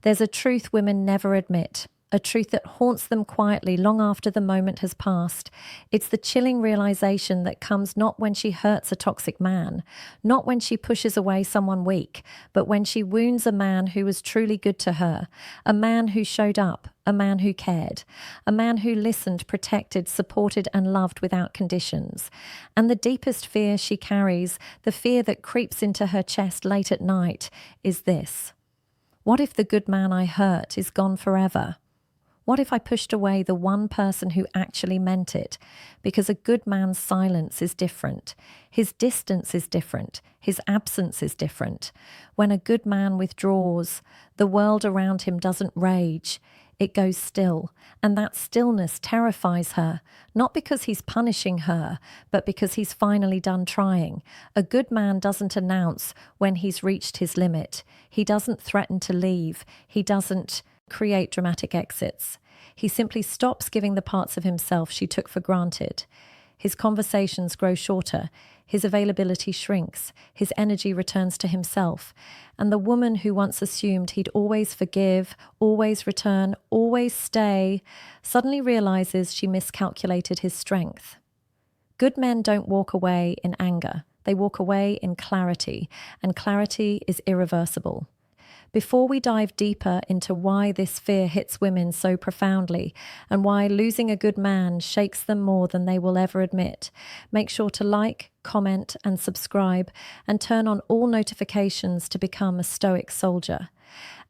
There's a truth women never admit, a truth that haunts them quietly long after the moment has passed. It's the chilling realization that comes not when she hurts a toxic man, not when she pushes away someone weak, but when she wounds a man who was truly good to her, a man who showed up, a man who cared, a man who listened, protected, supported, and loved without conditions. And the deepest fear she carries, the fear that creeps into her chest late at night, is this: what if the good man I hurt is gone forever? What if I pushed away the one person who actually meant it? Because a good man's silence is different. His distance is different. His absence is different. When a good man withdraws, the world around him doesn't rage. It goes still, and that stillness terrifies her, not because he's punishing her, but because he's finally done trying. A good man doesn't announce when he's reached his limit. He doesn't threaten to leave. He doesn't create dramatic exits. He simply stops giving the parts of himself she took for granted. His conversations grow shorter. His availability shrinks. His energy returns to himself. And the woman who once assumed he'd always forgive, always return, always stay, suddenly realizes she miscalculated his strength. Good men don't walk away in anger. They walk away in clarity, and clarity is irreversible. Before we dive deeper into why this fear hits women so profoundly and why losing a good man shakes them more than they will ever admit, make sure to like, comment, and subscribe, and turn on all notifications to become a stoic soldier.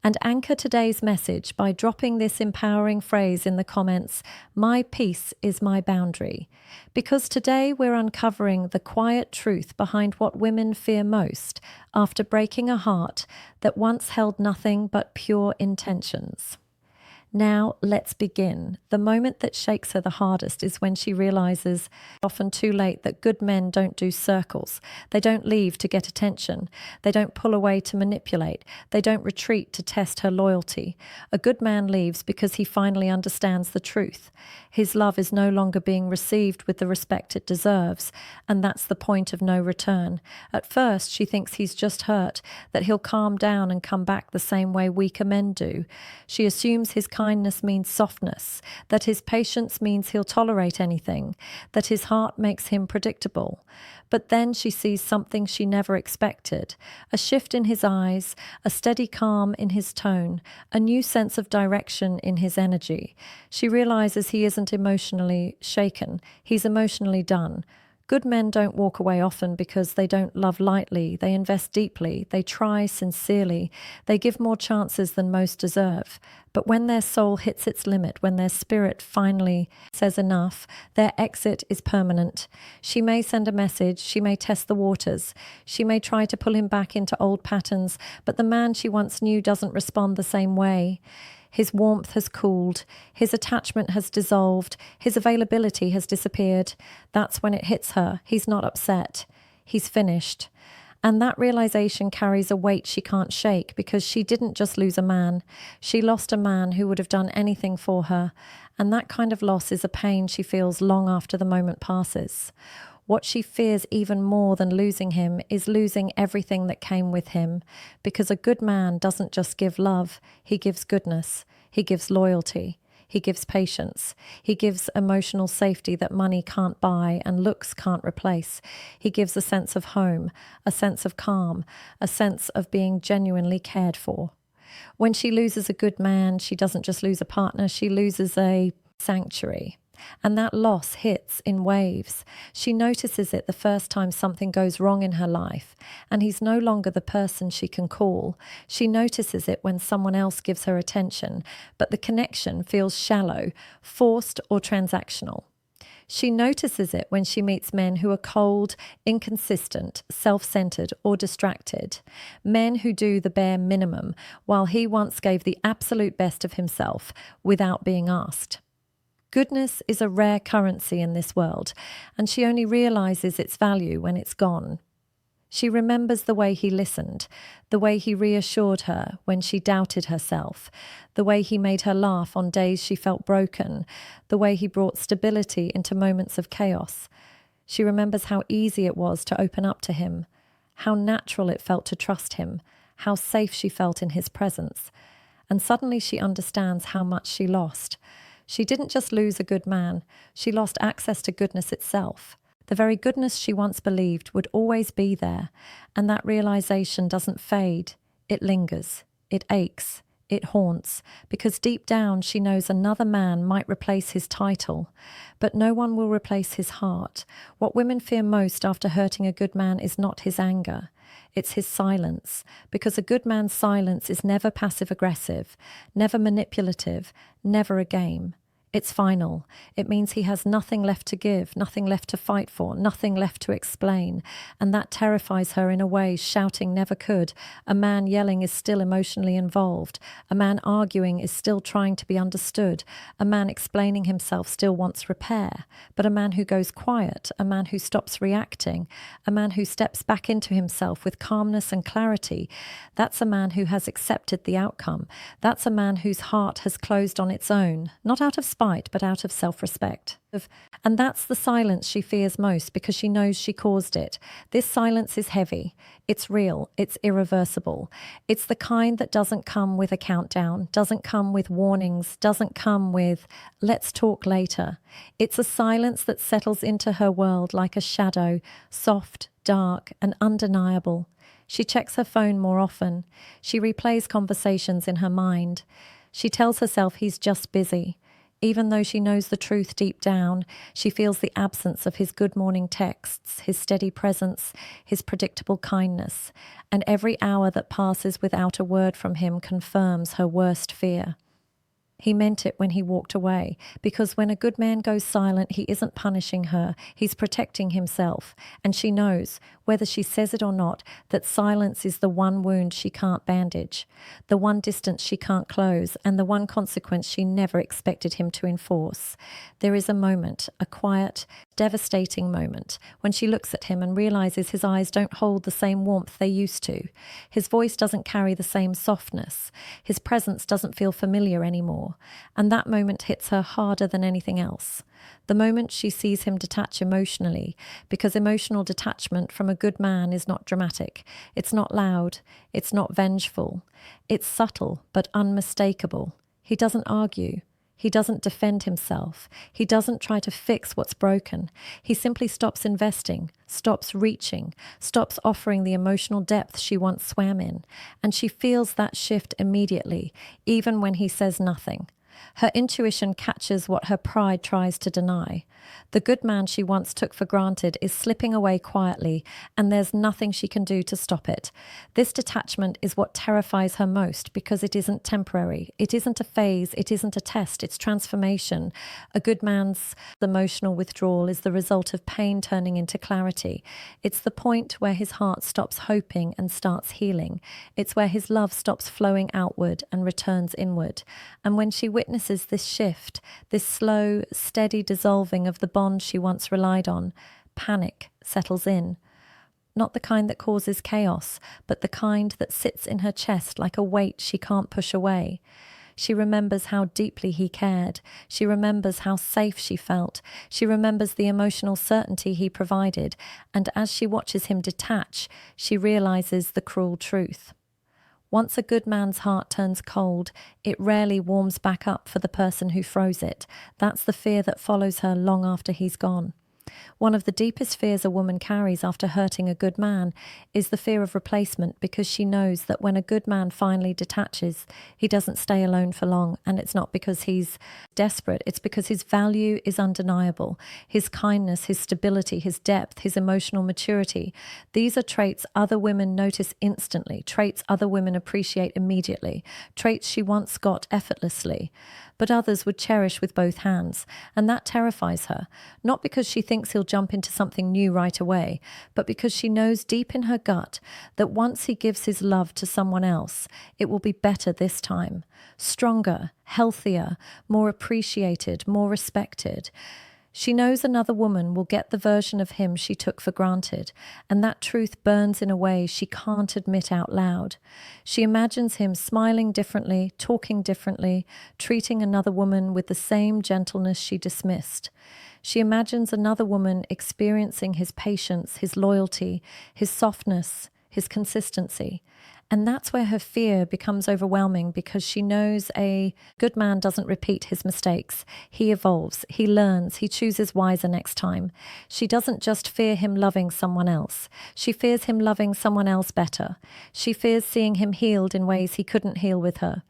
And anchor today's message by dropping this empowering phrase in the comments: "My peace is my boundary." Because today we're uncovering the quiet truth behind what women fear most after breaking a heart that once held nothing but pure intentions. Now, let's begin. The moment that shakes her the hardest is when she realizes, often too late, that good men don't do circles. They don't leave to get attention. They don't pull away to manipulate. They don't retreat to test her loyalty. A good man leaves because he finally understands the truth. His love is no longer being received with the respect it deserves, and that's the point of no return. At first, she thinks he's just hurt, that he'll calm down and come back the same way weaker men do. She assumes his kindness means softness, that his patience means he'll tolerate anything, that his heart makes him predictable. But then she sees something she never expected, a shift in his eyes, a steady calm in his tone, a new sense of direction in his energy. She realizes he isn't emotionally shaken, he's emotionally done. Good men don't walk away often because they don't love lightly, they invest deeply, they try sincerely, they give more chances than most deserve. But when their soul hits its limit, when their spirit finally says enough, their exit is permanent. She may send a message, she may test the waters, she may try to pull him back into old patterns, but the man she once knew doesn't respond the same way. His warmth has cooled, his attachment has dissolved, his availability has disappeared. That's when it hits her. He's not upset. He's finished. And that realization carries a weight she can't shake, because she didn't just lose a man. She lost a man who would have done anything for her. And that kind of loss is a pain she feels long after the moment passes. What she fears even more than losing him is losing everything that came with him, because a good man doesn't just give love, he gives goodness, he gives loyalty, he gives patience, he gives emotional safety that money can't buy and looks can't replace. He gives a sense of home, a sense of calm, a sense of being genuinely cared for. When she loses a good man, she doesn't just lose a partner, she loses a sanctuary. And that loss hits in waves. She notices it the first time something goes wrong in her life, and he's no longer the person she can call. She notices it when someone else gives her attention, but the connection feels shallow, forced, or transactional. She notices it when she meets men who are cold, inconsistent, self-centered, or distracted. Men who do the bare minimum, while he once gave the absolute best of himself without being asked. Goodness is a rare currency in this world, and she only realizes its value when it's gone. She remembers the way he listened, the way he reassured her when she doubted herself, the way he made her laugh on days she felt broken, the way he brought stability into moments of chaos. She remembers how easy it was to open up to him, how natural it felt to trust him, how safe she felt in his presence. And suddenly she understands how much she lost. She didn't just lose a good man, she lost access to goodness itself. The very goodness she once believed would always be there, and that realization doesn't fade, it lingers, it aches, it haunts, because deep down she knows another man might replace his title, but no one will replace his heart. What women fear most after hurting a good man is not his anger, it's his silence, because a good man's silence is never passive-aggressive, never manipulative, never a game. It's final. It means he has nothing left to give, nothing left to fight for, nothing left to explain. And that terrifies her in a way shouting never could. A man yelling is still emotionally involved. A man arguing is still trying to be understood. A man explaining himself still wants repair. But a man who goes quiet, a man who stops reacting, a man who steps back into himself with calmness and clarity, that's a man who has accepted the outcome. That's a man whose heart has closed on its own, not out of spite, but out of self-respect. And that's the silence she fears most because she knows she caused it. This silence is heavy. It's real. It's irreversible. It's the kind that doesn't come with a countdown, doesn't come with warnings, doesn't come with, let's talk later. It's a silence that settles into her world like a shadow, soft, dark, and undeniable. She checks her phone more often. She replays conversations in her mind. She tells herself he's just busy. Even though she knows the truth deep down, she feels the absence of his good morning texts, his steady presence, his predictable kindness, and every hour that passes without a word from him confirms her worst fear. He meant it when he walked away, because when a good man goes silent, he isn't punishing her, he's protecting himself, and she knows, whether she says it or not, that silence is the one wound she can't bandage, the one distance she can't close, and the one consequence she never expected him to enforce. There is a moment, a quiet, devastating moment, when she looks at him and realizes his eyes don't hold the same warmth they used to. His voice doesn't carry the same softness. His presence doesn't feel familiar anymore. And that moment hits her harder than anything else. The moment she sees him detach emotionally, because emotional detachment from a good man is not dramatic. It's not loud. It's not vengeful. It's subtle but unmistakable. He doesn't argue. He doesn't defend himself. He doesn't try to fix what's broken. He simply stops investing, stops reaching, stops offering the emotional depth she once swam in. And she feels that shift immediately, even when he says nothing. Her intuition catches what her pride tries to deny. The good man she once took for granted is slipping away quietly, and there's nothing she can do to stop it. This detachment is what terrifies her most because it isn't temporary. It isn't a phase. It isn't a test. It's transformation. A good man's emotional withdrawal is the result of pain turning into clarity. It's the point where his heart stops hoping and starts healing. It's where his love stops flowing outward and returns inward. And when she witnesses this shift, this slow, steady dissolving of the bond she once relied on, panic settles in. Not the kind that causes chaos, but the kind that sits in her chest like a weight she can't push away. She remembers how deeply he cared. She remembers how safe she felt. She remembers the emotional certainty he provided. And as she watches him detach, she realizes the cruel truth. Once a good man's heart turns cold, it rarely warms back up for the person who froze it. That's the fear that follows her long after he's gone. One of the deepest fears a woman carries after hurting a good man is the fear of replacement, because she knows that when a good man finally detaches, he doesn't stay alone for long, and it's not because he's desperate, it's because his value is undeniable. His kindness, his stability, his depth, his emotional maturity, these are traits other women notice instantly, traits other women appreciate immediately, traits she once got effortlessly, but others would cherish with both hands, and that terrifies her, not because she thinks he'll jump into something new right away, but because she knows deep in her gut that once he gives his love to someone else, it will be better this time, stronger, healthier, more appreciated, more respected. She knows another woman will get the version of him she took for granted, and that truth burns in a way she can't admit out loud. She imagines him smiling differently, talking differently, treating another woman with the same gentleness she dismissed. She imagines another woman experiencing his patience, his loyalty, his softness, his consistency. And that's where her fear becomes overwhelming, because she knows a good man doesn't repeat his mistakes. He evolves, he learns, he chooses wiser next time. She doesn't just fear him loving someone else. She fears him loving someone else better. She fears seeing him healed in ways he couldn't heal with her.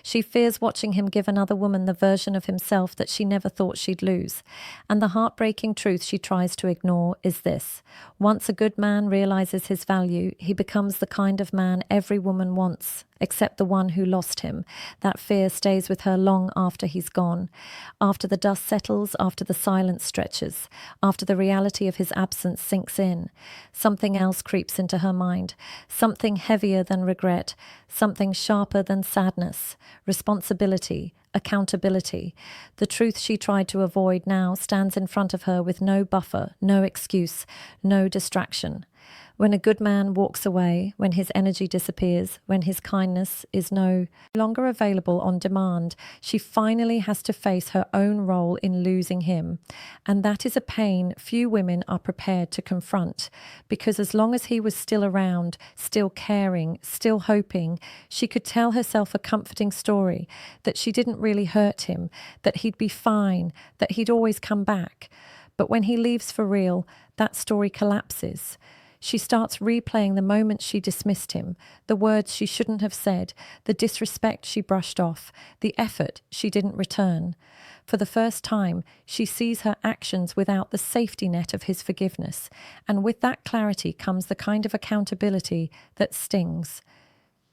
She fears watching him give another woman the version of himself that she never thought she'd lose. And the heartbreaking truth she tries to ignore is this: once a good man realizes his value, he becomes the kind of man every woman wants, except the one who lost him. That fear stays with her long after he's gone. After the dust settles, after the silence stretches, after the reality of his absence sinks in, something else creeps into her mind, something heavier than regret, something sharper than sadness, responsibility, accountability. The truth she tried to avoid now stands in front of her with no buffer, no excuse, no distraction. When a good man walks away, when his energy disappears, when his kindness is no longer available on demand, she finally has to face her own role in losing him. And that is a pain few women are prepared to confront, because as long as he was still around, still caring, still hoping, she could tell herself a comforting story that she didn't really hurt him, that he'd be fine, that he'd always come back. But when he leaves for real, that story collapses. She starts replaying the moments she dismissed him, the words she shouldn't have said, the disrespect she brushed off, the effort she didn't return. For the first time, she sees her actions without the safety net of his forgiveness, and with that clarity comes the kind of accountability that stings.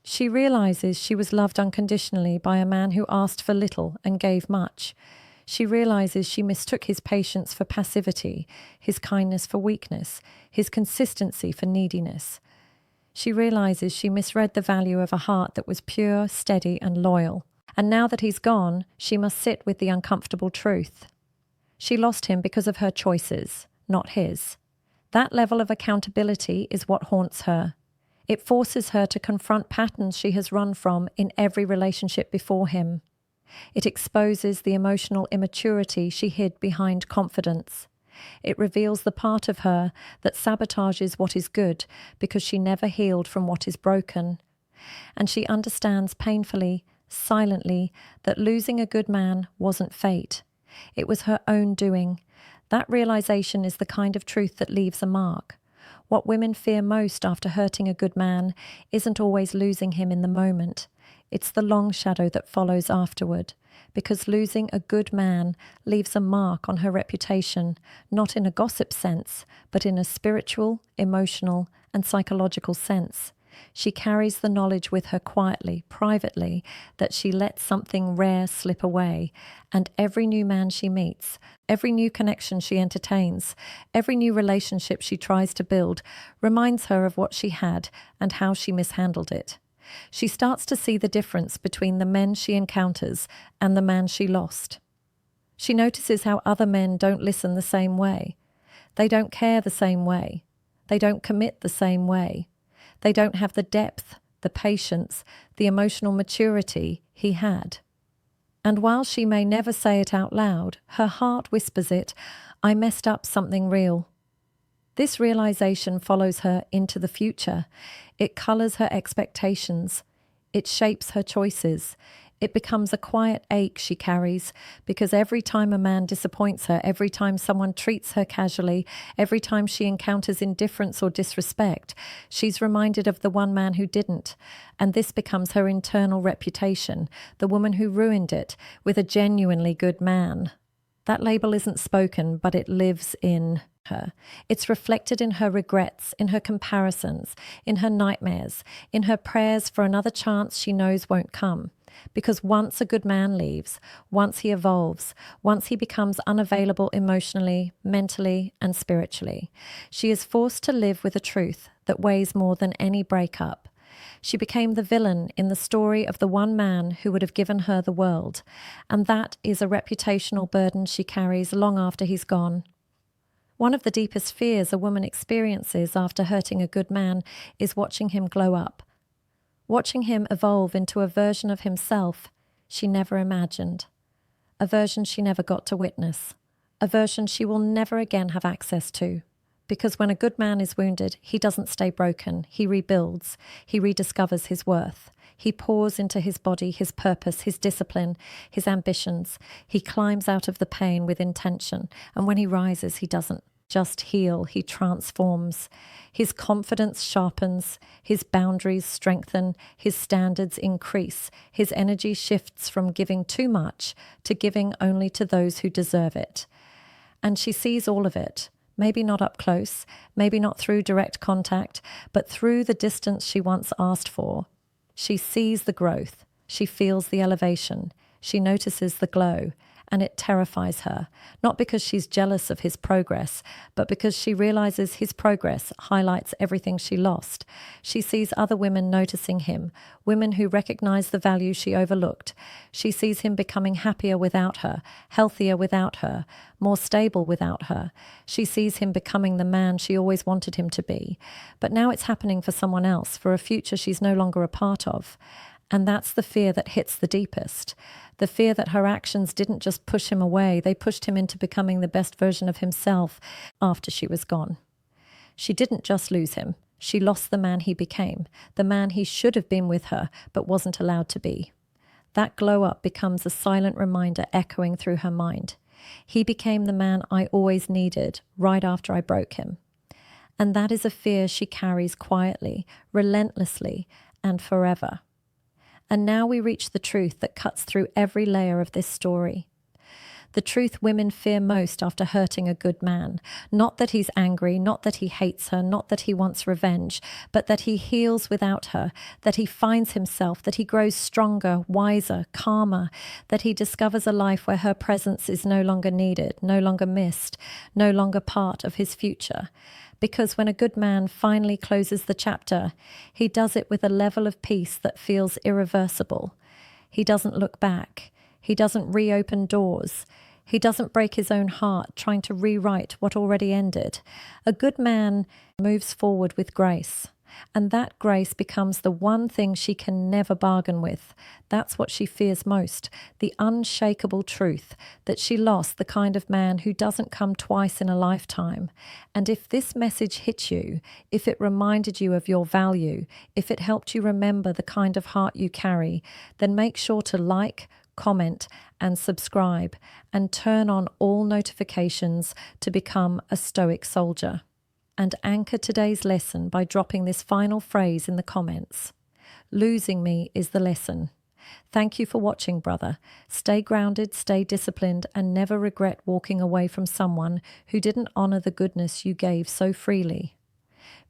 She realizes she was loved unconditionally by a man who asked for little and gave much. She realizes she mistook his patience for passivity, his kindness for weakness, his consistency for neediness. She realizes she misread the value of a heart that was pure, steady, and loyal. And now that he's gone, she must sit with the uncomfortable truth. She lost him because of her choices, not his. That level of accountability is what haunts her. It forces her to confront patterns she has run from in every relationship before him. It exposes the emotional immaturity she hid behind confidence. It reveals the part of her that sabotages what is good because she never healed from what is broken. And she understands painfully, silently, that losing a good man wasn't fate. It was her own doing. That realization is the kind of truth that leaves a mark. What women fear most after hurting a good man isn't always losing him in the moment. It's the long shadow that follows afterward, because losing a good man leaves a mark on her reputation, not in a gossip sense, but in a spiritual, emotional, and psychological sense. She carries the knowledge with her quietly, privately, that she let something rare slip away, and every new man she meets, every new connection she entertains, every new relationship she tries to build reminds her of what she had and how she mishandled it. She starts to see the difference between the men she encounters and the man she lost. She notices how other men don't listen the same way. They don't care the same way. They don't commit the same way. They don't have the depth, the patience, the emotional maturity he had. And while she may never say it out loud, her heart whispers it, "I messed up something real." This realization follows her into the future. It colors her expectations. It shapes her choices. It becomes a quiet ache she carries, because every time a man disappoints her, every time someone treats her casually, every time she encounters indifference or disrespect, she's reminded of the one man who didn't. And this becomes her internal reputation, the woman who ruined it with a genuinely good man. That label isn't spoken, but it lives in her. It's reflected in her regrets, in her comparisons, in her nightmares, in her prayers for another chance she knows won't come. Because once a good man leaves, once he evolves, once he becomes unavailable emotionally, mentally, and spiritually, she is forced to live with a truth that weighs more than any breakup. She became the villain in the story of the one man who would have given her the world, and that is a reputational burden she carries long after he's gone. One of the deepest fears a woman experiences after hurting a good man is watching him glow up, watching him evolve into a version of himself she never imagined, a version she never got to witness, a version she will never again have access to, Because when a good man is wounded, he doesn't stay broken. He rebuilds. He rediscovers his worth. He pours into his body, his purpose, his discipline, his ambitions. He climbs out of the pain with intention. And when he rises, he doesn't just heal, he transforms. His confidence sharpens, his boundaries strengthen, his standards increase. His energy shifts from giving too much to giving only to those who deserve it. And she sees all of it. Maybe not up close, maybe not through direct contact, but through the distance she once asked for. She sees the growth, she feels the elevation, she notices the glow, and it terrifies her, not because she's jealous of his progress, but because she realizes his progress highlights everything she lost. She sees other women noticing him, women who recognize the value she overlooked. She sees him becoming happier without her, healthier without her, more stable without her. She sees him becoming the man she always wanted him to be. But now it's happening for someone else, for a future she's no longer a part of. And that's the fear that hits the deepest. The fear that her actions didn't just push him away, they pushed him into becoming the best version of himself after she was gone. She didn't just lose him. She lost the man he became, the man he should have been with her, but wasn't allowed to be. That glow up becomes a silent reminder echoing through her mind. He became the man I always needed right after I broke him. And that is a fear she carries quietly, relentlessly, and forever. And now we reach the truth that cuts through every layer of this story. The truth women fear most after hurting a good man. Not that he's angry, not that he hates her, not that he wants revenge, but that he heals without her, that he finds himself, that he grows stronger, wiser, calmer, that he discovers a life where her presence is no longer needed, no longer missed, no longer part of his future. Because when a good man finally closes the chapter, he does it with a level of peace that feels irreversible. He doesn't look back. He doesn't reopen doors. He doesn't break his own heart trying to rewrite what already ended. A good man moves forward with grace. And that grace becomes the one thing she can never bargain with. That's what she fears most, the unshakable truth that she lost the kind of man who doesn't come twice in a lifetime. And if this message hit you, if it reminded you of your value, if it helped you remember the kind of heart you carry, then make sure to like, comment, and subscribe, and turn on all notifications to become a stoic soldier. And anchor today's lesson by dropping this final phrase in the comments. Losing me is the lesson. Thank you for watching, brother. Stay grounded, stay disciplined, and never regret walking away from someone who didn't honor the goodness you gave so freely.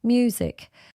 Music.